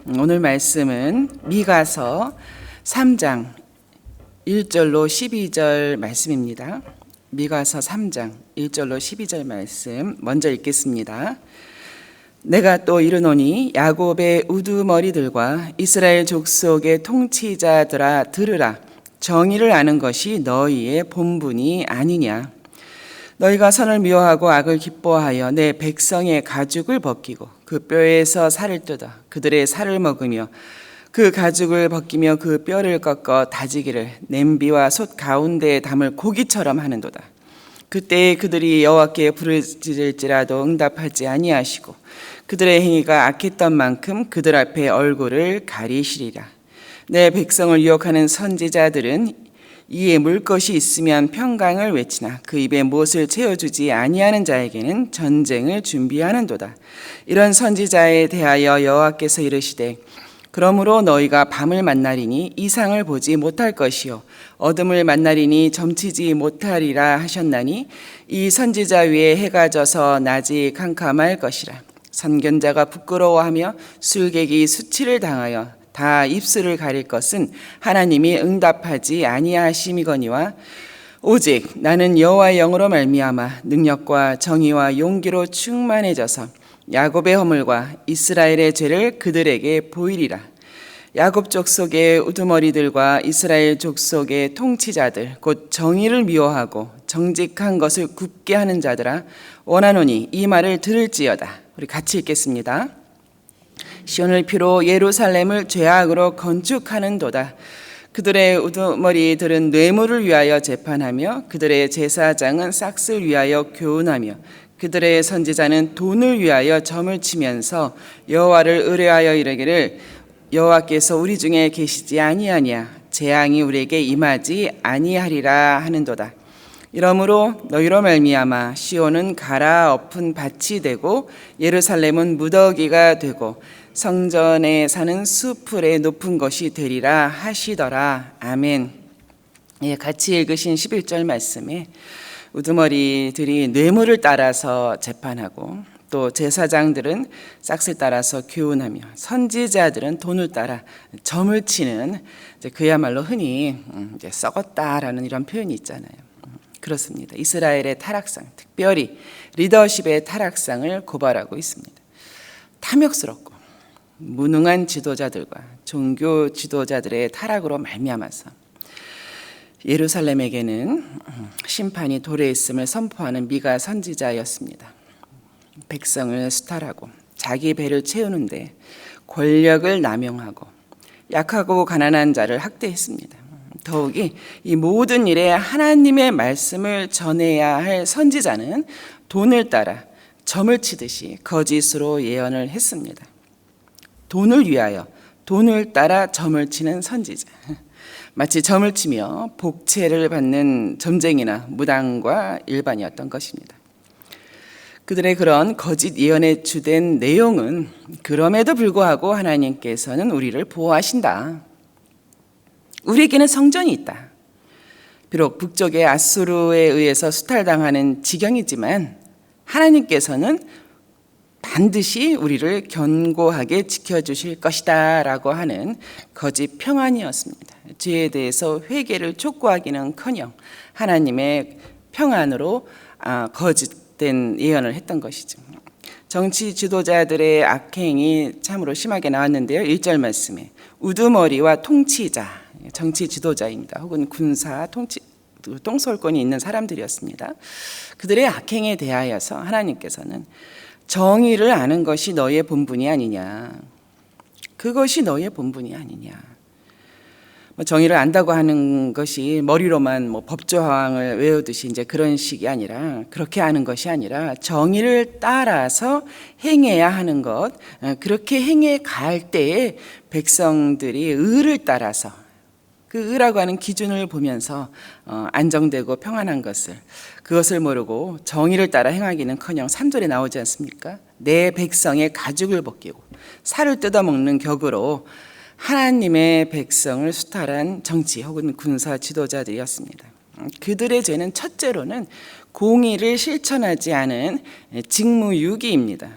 오늘 말씀은 미가서 3장 1절로 12절 말씀입니다. 미가서 3장 1절로 12절 말씀 먼저 읽겠습니다. 내가 또 이르노니 야곱의 우두머리들과 이스라엘 족속의 통치자들아 들으라. 정의를 아는 것이 너희의 본분이 아니냐. 너희가 선을 미워하고 악을 기뻐하여 내 백성의 가죽을 벗기고 그 뼈에서 살을 뜯어 그들의 살을 먹으며 그 가죽을 벗기며 그 뼈를 꺾어 다지기를 냄비와 솥 가운데에 담을 고기처럼 하는도다. 그때에 그들이 여호와께 부르짖을지라도 응답하지 아니하시고 그들의 행위가 악했던 만큼 그들 앞에 얼굴을 가리시리라. 내 백성을 유혹하는 선지자들은 이에 물 것이 있으면 평강을 외치나 그 입에 무엇을 채워주지 아니하는 자에게는 전쟁을 준비하는도다. 이런 선지자에 대하여 여호와께서 이르시되 그러므로 너희가 밤을 만나리니 이상을 보지 못할 것이요 어둠을 만나리니 점치지 못하리라 하셨나니 이 선지자 위에 해가 져서 낮이 캄캄할 것이라. 선견자가 부끄러워하며 술객이 수치를 당하여 다 입술을 가릴 것은 하나님이 응답하지 아니하심이거니와 오직 나는 여호와의 영으로 말미암아 능력과 정의와 용기로 충만해져서 야곱의 허물과 이스라엘의 죄를 그들에게 보이리라. 야곱 족속의 우두머리들과 이스라엘 족속의 통치자들 곧 정의를 미워하고 정직한 것을 굽게 하는 자들아 원하노니 이 말을 들을지어다. 우리 같이 읽겠습니다. 시온을 피로 예루살렘을 죄악으로 건축하는도다. 그들의 우두머리들은 뇌물을 위하여 재판하며 그들의 제사장은 싹을 위하여 교훈하며 그들의 선지자는 돈을 위하여 점을 치면서 여호와를 의뢰하여 이르기를 여호와께서 우리 중에 계시지 아니하냐 재앙이 우리에게 임하지 아니하리라 하는도다. 이러므로 너희로 말미암아 시온은 갈아엎은 밭이 되고 예루살렘은 무더기가 되고 성전에 사는 수풀의 높은 것이 되리라 하시더라. 아멘. 예, 같이 읽으신 11절 말씀에 우두머리들이 뇌물을 따라서 재판하고 또 제사장들은 싹을 따라서 교훈하며 선지자들은 돈을 따라 점을 치는 그야말로 흔히 썩었다라는 이런 표현이 있잖아요. 그렇습니다. 이스라엘의 타락상, 특별히 리더십의 타락상을 고발하고 있습니다. 탐욕스럽고 무능한 지도자들과 종교 지도자들의 타락으로 말미암아서 예루살렘에게는 심판이 도래했음을 선포하는 미가 선지자였습니다. 백성을 수탈하고 자기 배를 채우는데 권력을 남용하고 약하고 가난한 자를 학대했습니다. 더욱이 이 모든 일에 하나님의 말씀을 전해야 할 선지자는 돈을 따라 점을 치듯이 거짓으로 예언을 했습니다. 돈을 위하여 돈을 따라 점을 치는 선지자, 마치 점을 치며 복채를 받는 점쟁이나 무당과 일반이었던 것입니다. 그들의 그런 거짓 예언의 주된 내용은 그럼에도 불구하고 하나님께서는 우리를 보호하신다. 우리에게는 성전이 있다. 비록 북쪽의 아수르에 의해서 수탈당하는 지경이지만 하나님께서는 반드시 우리를 견고하게 지켜주실 것이다 라고 하는 거짓 평안이었습니다. 죄에 대해서 회개를 촉구하기는커녕 하나님의 평안으로 거짓된 예언을 했던 것이죠. 정치 지도자들의 악행이 참으로 심하게 나왔는데요. 1절 말씀에 우두머리와 통치자, 정치 지도자입니다. 혹은 군사, 통솔권이 있는 사람들이었습니다. 그들의 악행에 대하여서 하나님께서는 정의를 아는 것이 너의 본분이 아니냐. 그것이 너의 본분이 아니냐. 정의를 안다고 하는 것이 머리로만 법조항을 외우듯이 이제 그런 식이 아니라 그렇게 아는 것이 아니라 정의를 따라서 행해야 하는 것, 그렇게 행해 갈 때에 백성들이 의를 따라서 그 의라고 하는 기준을 보면서 안정되고 평안한 그것을 모르고 정의를 따라 행하기는커녕 3절에 나오지 않습니까? 내 백성의 가죽을 벗기고 살을 뜯어먹는 격으로 하나님의 백성을 수탈한 정치 혹은 군사 지도자들이었습니다. 그들의 죄는 첫째로는 공의를 실천하지 않은 직무유기입니다.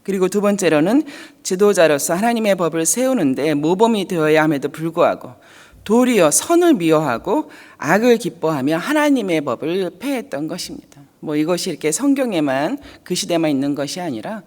그리고 두 번째로는 지도자로서 하나님의 법을 세우는데 모범이 되어야 함에도 불구하고 도리어 선을 미워하고 악을 기뻐하며 하나님의 법을 폐했던 것입니다. 이것이 이렇게 성경에만 그 시대만 있는 것이 아니라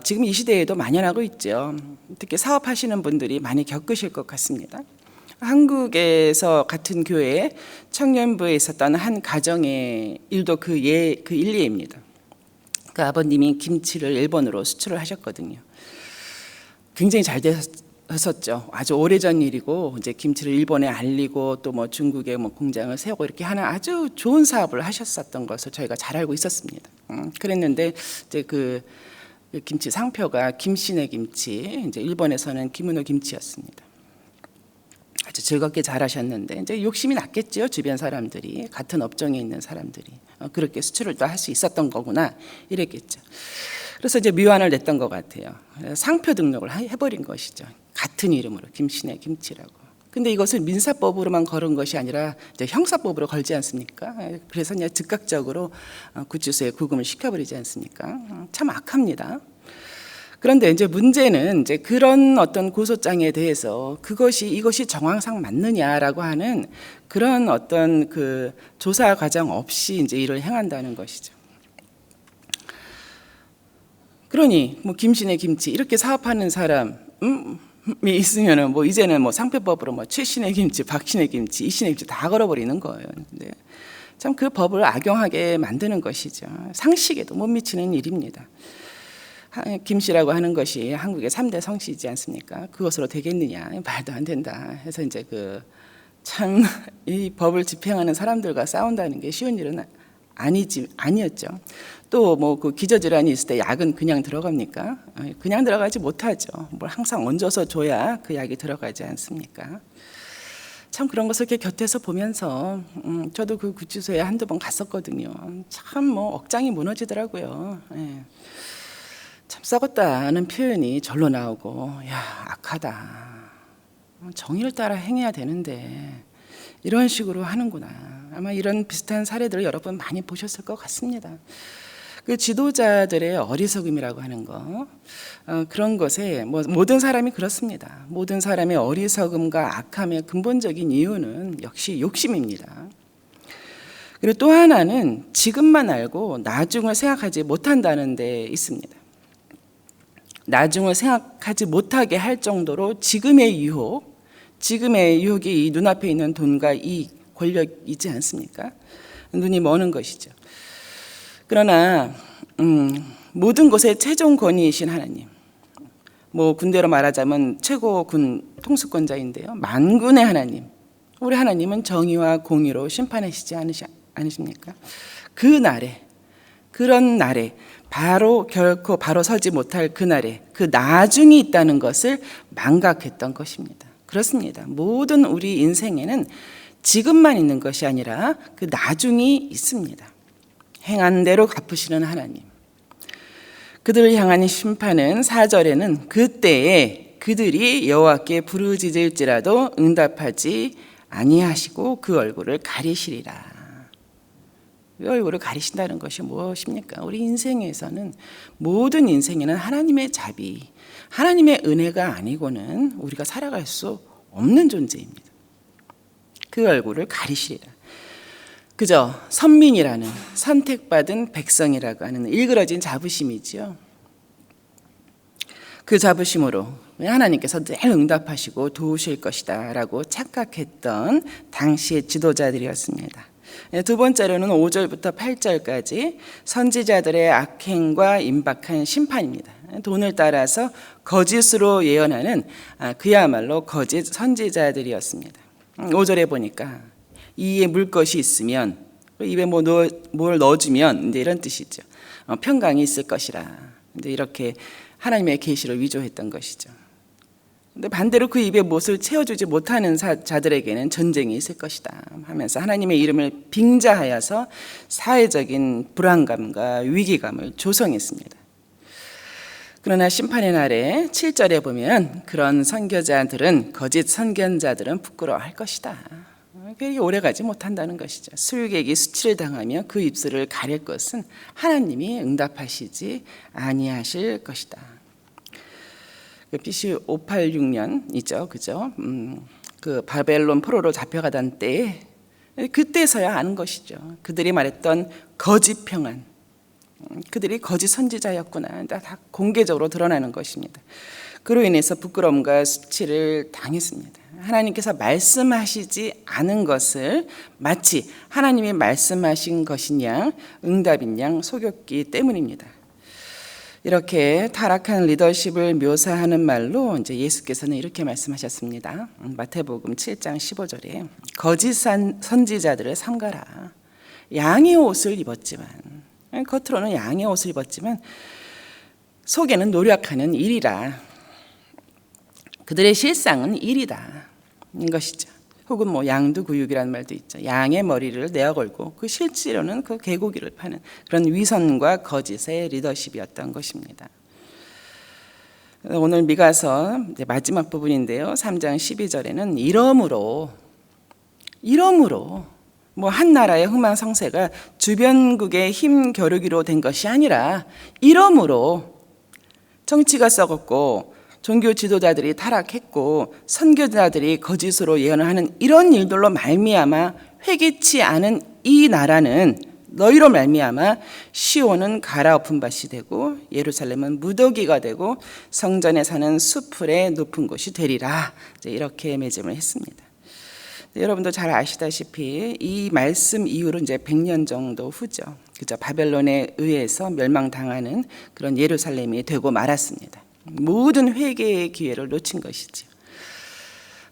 지금 이 시대에도 만연하고 있죠. 특히 사업하시는 분들이 많이 겪으실 것 같습니다. 한국에서 같은 교회에 청년부에 있었던 한 가정의 일도 그 일례입니다. 그 아버님이 김치를 일본으로 수출을 하셨거든요. 굉장히 잘 됐었죠. 아주 오래전 일이고 이제 김치를 일본에 알리고 또 중국에 공장을 세우고 이렇게 하는 아주 좋은 사업을 하셨었던 것을 저희가 잘 알고 있었습니다. 그랬는데 이제 그 김치 상표가 김씨네 김치, 이제 일본에서는 김은호 김치였습니다. 아주 즐겁게 잘하셨는데 이제 욕심이 났겠죠. 주변 사람들이, 같은 업종에 있는 사람들이 그렇게 수출을 또 할 수 있었던 거구나 이랬겠죠. 그래서 이제 미완을 냈던 것 같아요. 상표 등록을 해버린 것이죠. 같은 이름으로 김씨네 김치라고. 근데 이것을 민사법으로만 걸은 것이 아니라 이제 형사법으로 걸지 않습니까? 그래서 그냥 즉각적으로 구치소에 구금을 시켜버리지 않습니까? 참 악합니다. 그런데 이제 문제는 이제 그런 어떤 고소장에 대해서 이것이 정황상 맞느냐라고 하는 그런 어떤 그 조사 과정 없이 이제 일을 행한다는 것이죠. 그러니 김씨네 김치 이렇게 사업하는 사람이 있으면은 이제는 상표법으로 최씨네 김치, 박씨네 김치, 이씨네 김치 다 걸어버리는 거예요. 근데 참 그 법을 악용하게 만드는 것이죠. 상식에도 못 미치는 일입니다. 김씨라고 하는 것이 한국의 3대 성씨이지 않습니까? 그것으로 되겠느냐? 말도 안 된다. 해서 이제 참 이 법을 집행하는 사람들과 싸운다는 게 쉬운 일은 아니었죠. 또 그 기저질환이 있을 때 약은 그냥 들어갑니까? 그냥 들어가지 못하죠. 항상 얹어서 줘야 그 약이 들어가지 않습니까? 참 그런 것을 이렇게 곁에서 보면서 저도 그 구치소에 한두 번 갔었거든요. 참 억장이 무너지더라고요. 예. 참 썩었다는 표현이 절로 나오고, 야, 악하다. 정의를 따라 행해야 되는데 이런 식으로 하는구나. 아마 이런 비슷한 사례들을 여러분 많이 보셨을 것 같습니다. 그 지도자들의 어리석음이라고 하는 거, 그런 것에 모든 사람이 그렇습니다. 모든 사람의 어리석음과 악함의 근본적인 이유는 역시 욕심입니다. 그리고 또 하나는 지금만 알고 나중을 생각하지 못한다는 데 있습니다. 나중을 생각하지 못하게 할 정도로 지금의 유혹이 이 눈앞에 있는 돈과 이익, 권력이지 않습니까? 눈이 머는 것이죠. 그러나 모든 것의 최종 권위이신 하나님, 군대로 말하자면 최고 군 통수권자인데요. 만군의 하나님, 우리 하나님은 정의와 공의로 심판하시지 않으십니까? 그런 날에 결코 바로 서지 못할 그날에 그 나중이 있다는 것을 망각했던 것입니다. 그렇습니다. 모든 우리 인생에는 지금만 있는 것이 아니라 그 나중이 있습니다. 행한 대로 갚으시는 하나님. 그들을 향한 심판은 4절에는 그때에 그들이 여호와께 부르짖을지라도 응답하지 아니하시고 그 얼굴을 가리시리라. 이 얼굴을 가리신다는 것이 무엇입니까? 우리 인생에서는, 모든 인생에는 하나님의 자비, 하나님의 은혜가 아니고는 우리가 살아갈 수 없는 존재입니다. 그 얼굴을 가리시리라. 그저 선민이라는, 선택받은 백성이라고 하는 일그러진 자부심이지요. 그 자부심으로 하나님께서 늘 응답하시고 도우실 것이다 라고 착각했던 당시의 지도자들이었습니다. 두 번째로는 5절부터 8절까지 선지자들의 악행과 임박한 심판입니다. 돈을 따라서 거짓으로 예언하는 그야말로 거짓 선지자들이었습니다. 5절에 보니까 이에 물 것이 있으면, 입에 뭘 넣어주면 이제 이런 뜻이죠. 평강이 있을 것이라. 이제 이렇게 하나님의 계시를 위조했던 것이죠. 근데 반대로 그 입에 못을 채워주지 못하는 자들에게는 전쟁이 있을 것이다 하면서 하나님의 이름을 빙자하여서 사회적인 불안감과 위기감을 조성했습니다. 그러나 심판의 날에 7절에 보면 그런 선교자들은, 거짓 선견자들은 부끄러워할 것이다. 그렇게 오래가지 못한다는 것이죠. 수육에게 수치를 당하며 그 입술을 가릴 것은 하나님이 응답하시지 아니하실 것이다. BC 586년이죠, 그죠? 그 바벨론 포로로 잡혀가던 때에 그때서야 아는 것이죠. 그들이 말했던 거짓 평안, 그들이 거짓 선지자였구나, 다 공개적으로 드러나는 것입니다. 그로 인해서 부끄러움과 수치를 당했습니다. 하나님께서 말씀하시지 않은 것을 마치 하나님이 말씀하신 것인 양, 응답인 양 속였기 때문입니다. 이렇게 타락한 리더십을 묘사하는 말로 이제 예수께서는 이렇게 말씀하셨습니다. 마태복음 7장 15절에 거짓 선지자들을 삼가라. 양의 옷을 입었지만, 겉으로는 양의 옷을 입었지만 속에는 노력하는 일이라. 그들의 실상은 일이다. 인 것이죠. 혹은 뭐 양두구육이라는 말도 있죠. 양의 머리를 내어 걸고 그 실제로는 그 개고기를 파는 그런 위선과 거짓의 리더십이었던 것입니다. 오늘 미가서 이제 마지막 부분인데요. 3장 12절에는 이러므로 뭐 한 나라의 흥망성쇠가 주변국의 힘 겨루기로 된 것이 아니라 이러므로 정치가 썩었고 종교 지도자들이 타락했고 선교자들이 거짓으로 예언을 하는 이런 일들로 말미암아 회개치 않은 이 나라는 너희로 말미암아 시온은 갈아엎은 밭이 되고 예루살렘은 무더기가 되고 성전에 사는 수풀의 높은 곳이 되리라. 이렇게 맺음을 했습니다. 여러분도 잘 아시다시피 이 말씀 이후로 이제 100년 정도 후죠. 그죠? 바벨론에 의해서 멸망당하는 그런 예루살렘이 되고 말았습니다. 모든 회개의 기회를 놓친 것이죠.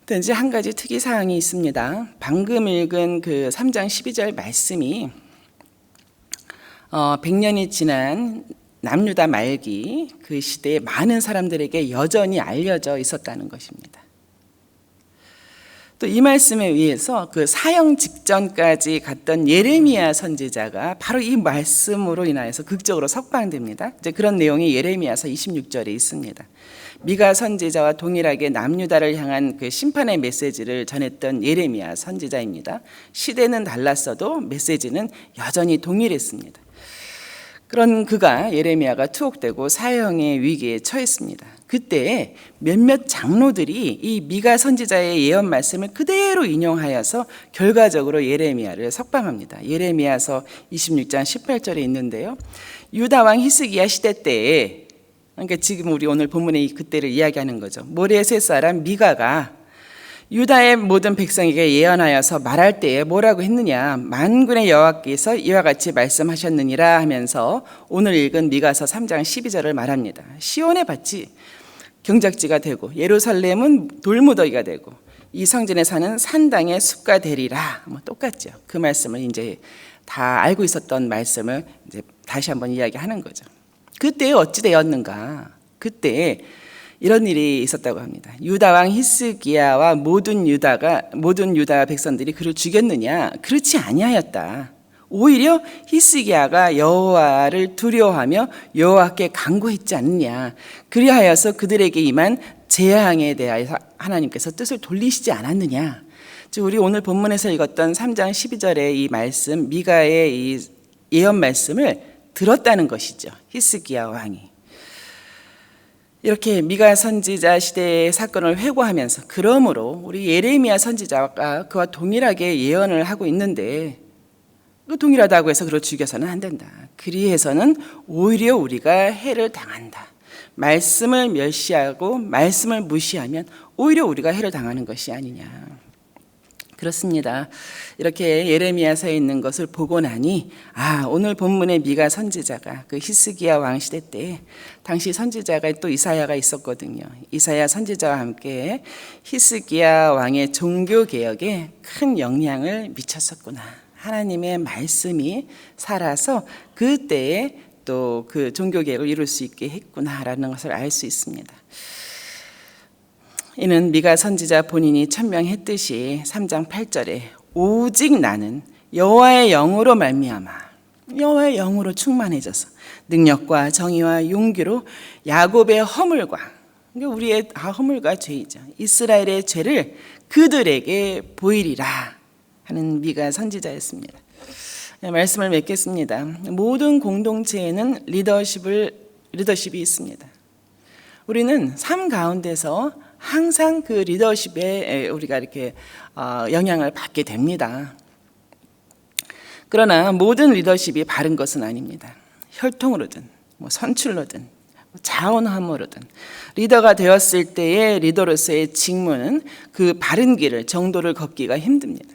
또 이제 한 가지 특이 사항이 있습니다. 방금 읽은 그 3장 12절 말씀이 100년이 지난 남유다 말기 그 시대에 많은 사람들에게 여전히 알려져 있었다는 것입니다. 또 이 말씀에 의해서 그 사형 직전까지 갔던 예레미야 선지자가 바로 이 말씀으로 인하여서 극적으로 석방됩니다. 이제 그런 내용이 예레미야서 26절에 있습니다. 미가 선지자와 동일하게 남유다를 향한 그 심판의 메시지를 전했던 예레미야 선지자입니다. 시대는 달랐어도 메시지는 여전히 동일했습니다. 그런 그가 예레미야가 투옥되고 사형의 위기에 처했습니다. 그때 몇몇 장로들이 이 미가 선지자의 예언 말씀을 그대로 인용하여서 결과적으로 예레미야를 석방합니다. 예레미야서 26장 18절에 있는데요. 유다 왕 히스기야 시대 때에, 그러니까 지금 우리 오늘 본문의 그때를 이야기하는 거죠. 모레셋 사람 미가가 유다의 모든 백성에게 예언하여서 말할 때에 뭐라고 했느냐? 만군의 여호와께서 이와 같이 말씀하셨느니라 하면서 오늘 읽은 미가서 3장 12절을 말합니다. 시온의 밭이 경작지가 되고 예루살렘은 돌무더기가 되고 이 성전에 사는 산당의 숲가 되리라. 뭐 똑같죠. 그 말씀을 이제 다 알고 있었던 말씀을 이제 다시 한번 이야기하는 거죠. 그때 어찌 되었는가? 그때 이런 일이 있었다고 합니다. 유다 왕 히스기야와 모든 유다 백성들이 그를 죽였느냐? 그렇지 아니하였다. 오히려 히스기야가 여호와를 두려워하며 여호와께 간구했지 않느냐. 그리하여서 그들에게 임한 재앙에 대하여서 하나님께서 뜻을 돌리시지 않았느냐. 즉 우리 오늘 본문에서 읽었던 3장 12절의 이 말씀, 미가의 이 예언 말씀을 들었다는 것이죠. 히스기야 왕이. 이렇게 미가 선지자 시대의 사건을 회고하면서 그러므로 우리 예레미야 선지자가 그와 동일하게 예언을 하고 있는데 동일하다고 해서 그를 죽여서는 안 된다. 그리해서는 오히려 우리가 해를 당한다. 말씀을 멸시하고 말씀을 무시하면 오히려 우리가 해를 당하는 것이 아니냐. 그렇습니다. 이렇게 예레미야서에 있는 것을 보고 나니 오늘 본문의 미가 선지자가 그 히스기야 왕 시대 때 당시 선지자가 또 이사야가 있었거든요. 이사야 선지자와 함께 히스기야 왕의 종교 개혁에 큰 영향을 미쳤었구나. 하나님의 말씀이 살아서 그때에 또 그 종교 개혁을 이룰 수 있게 했구나라는 것을 알 수 있습니다. 이는 미가 선지자 본인이 천명했듯이 3장 8절에 오직 나는 여호와의 영으로 말미암아 여호와의 영으로 충만해져서 능력과 정의와 용기로 야곱의 허물과 우리의 허물과 죄이죠. 이스라엘의 죄를 그들에게 보이리라. 하는 미가 선지자였습니다. 말씀을 맺겠습니다. 모든 공동체에는 리더십이 있습니다. 우리는 삶 가운데서 항상 그 리더십에 우리가 이렇게 영향을 받게 됩니다. 그러나 모든 리더십이 바른 것은 아닙니다. 혈통으로든 선출로든 자원함으로든 리더가 되었을 때의 리더로서의 직무는 그 바른 길을 정도를 걷기가 힘듭니다.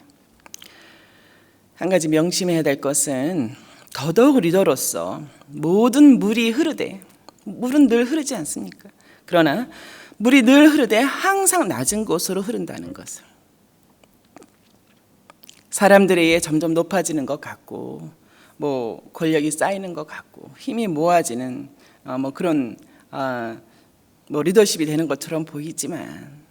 한 가지 명심해야 될 것은 더더욱 리더로서 모든 물이 흐르되 물은 늘 흐르지 않습니까? 그러나 물이 늘 흐르되 항상 낮은 곳으로 흐른다는 것을 사람들에 의해 점점 높아지는 것 같고 권력이 쌓이는 것 같고 힘이 모아지는 그런 리더십이 되는 것처럼 보이지만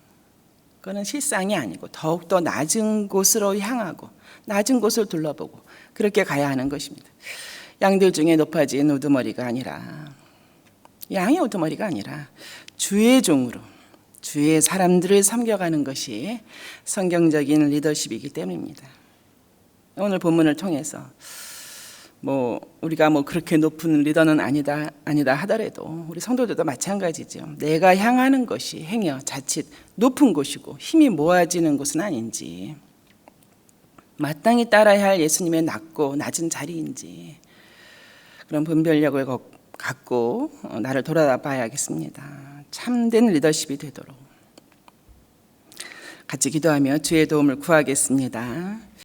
그거는 실상이 아니고 더욱더 낮은 곳으로 향하고 낮은 곳을 둘러보고 그렇게 가야 하는 것입니다. 양들 중에 높아진 우두머리가 아니라 양의 우두머리가 아니라 주의 종으로 주의 사람들을 섬겨가는 것이 성경적인 리더십이기 때문입니다. 오늘 본문을 통해서 우리가 그렇게 높은 리더는 아니다 하더라도 우리 성도들도 마찬가지죠. 내가 향하는 것이 행여 자칫 높은 곳이고 힘이 모아지는 곳은 아닌지 마땅히 따라야 할 예수님의 낮고 낮은 자리인지 그런 분별력을 갖고 나를 돌아봐야겠습니다. 참된 리더십이 되도록 같이 기도하며 주의 도움을 구하겠습니다.